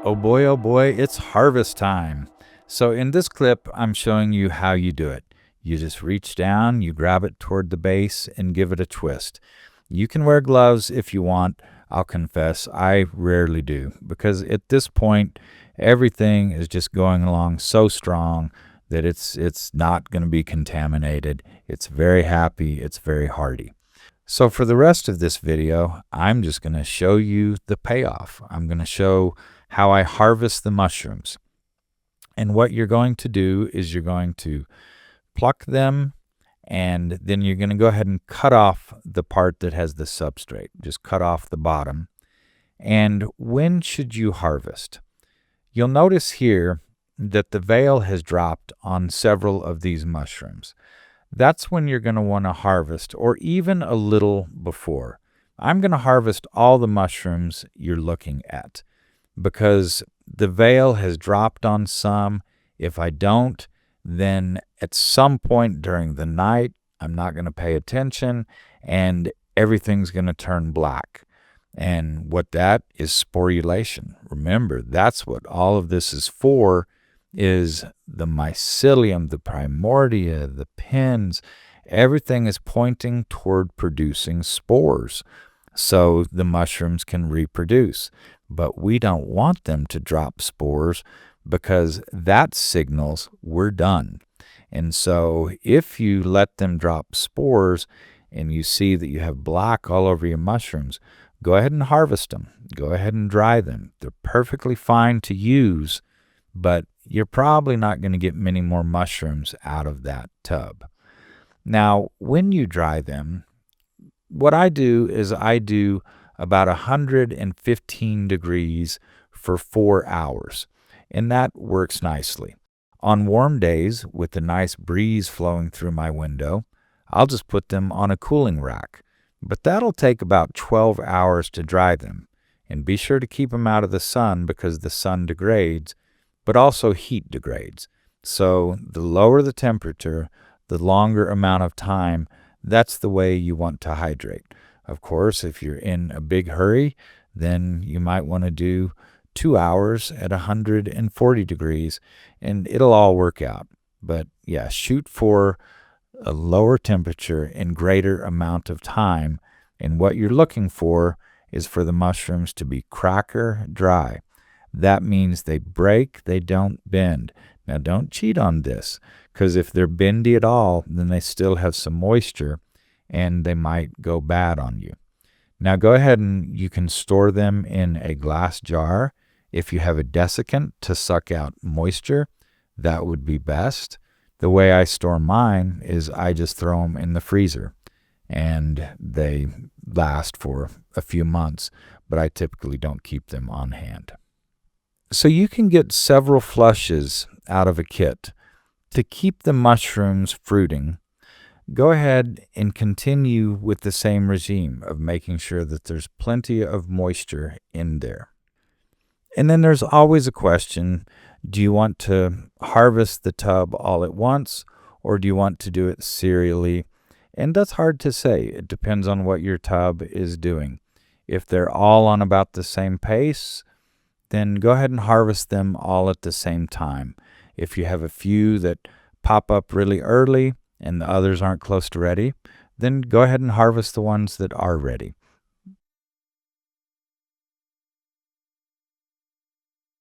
oh boy, it's harvest time. So in this clip, I'm showing you how you do it. You just reach down, you grab it toward the base and give it a twist. You can wear gloves if you want. I'll confess, I rarely do because at this point, everything is just going along so strong that it's not going to be contaminated. It's very happy, it's very hardy. So for the rest of this video, I'm just going to show you the payoff. I'm going to show how I harvest the mushrooms. And what you're going to do is you're going to pluck them, and then you're going to go ahead and cut off the part that has the substrate. Just cut off the bottom. And when should you harvest? You'll notice here that the veil has dropped on several of these mushrooms. That's when you're going to want to harvest, or even a little before. I'm going to harvest all the mushrooms you're looking at because the veil has dropped on some. If I don't, then at some point during the night, I'm not going to pay attention and everything's going to turn black. And what that is sporulation. Remember, that's what all of this is for, is the mycelium, the primordia, the pins. Everything is pointing toward producing spores so the mushrooms can reproduce. But we don't want them to drop spores because that signals we're done. And so if you let them drop spores and you see that you have black all over your mushrooms, go ahead and harvest them. Go ahead and dry them. They're perfectly fine to use, but you're probably not going to get many more mushrooms out of that tub. Now, when you dry them, what I do is I do about 115 degrees for 4 hours, and that works nicely. On warm days, with a nice breeze flowing through my window, I'll just put them on a cooling rack, but that'll take about 12 hours to dry them. And be sure to keep them out of the sun because the sun degrades, but also heat degrades. So the lower the temperature, the longer amount of time, that's the way you want to hydrate. Of course, if you're in a big hurry, then you might want to do 2 hours at 140 degrees, and it'll all work out. But yeah, shoot for a lower temperature and greater amount of time. And what you're looking for is for the mushrooms to be cracker dry. That means they break, they don't bend. Now, don't cheat on this, because if they're bendy at all, then they still have some moisture, and they might go bad on you. Now, go ahead and you can store them in a glass jar. If you have a desiccant to suck out moisture, that would be best. The way I store mine is I just throw them in the freezer, and they last for a few months, but I typically don't keep them on hand. So you can get several flushes out of a kit. To keep the mushrooms fruiting, go ahead and continue with the same regime of making sure that there's plenty of moisture in there. And then there's always a question, do you want to harvest the tub all at once, or do you want to do it serially? And that's hard to say. It depends on what your tub is doing. If they're all on about the same pace, then go ahead and harvest them all at the same time. If you have a few that pop up really early and the others aren't close to ready, then go ahead and harvest the ones that are ready.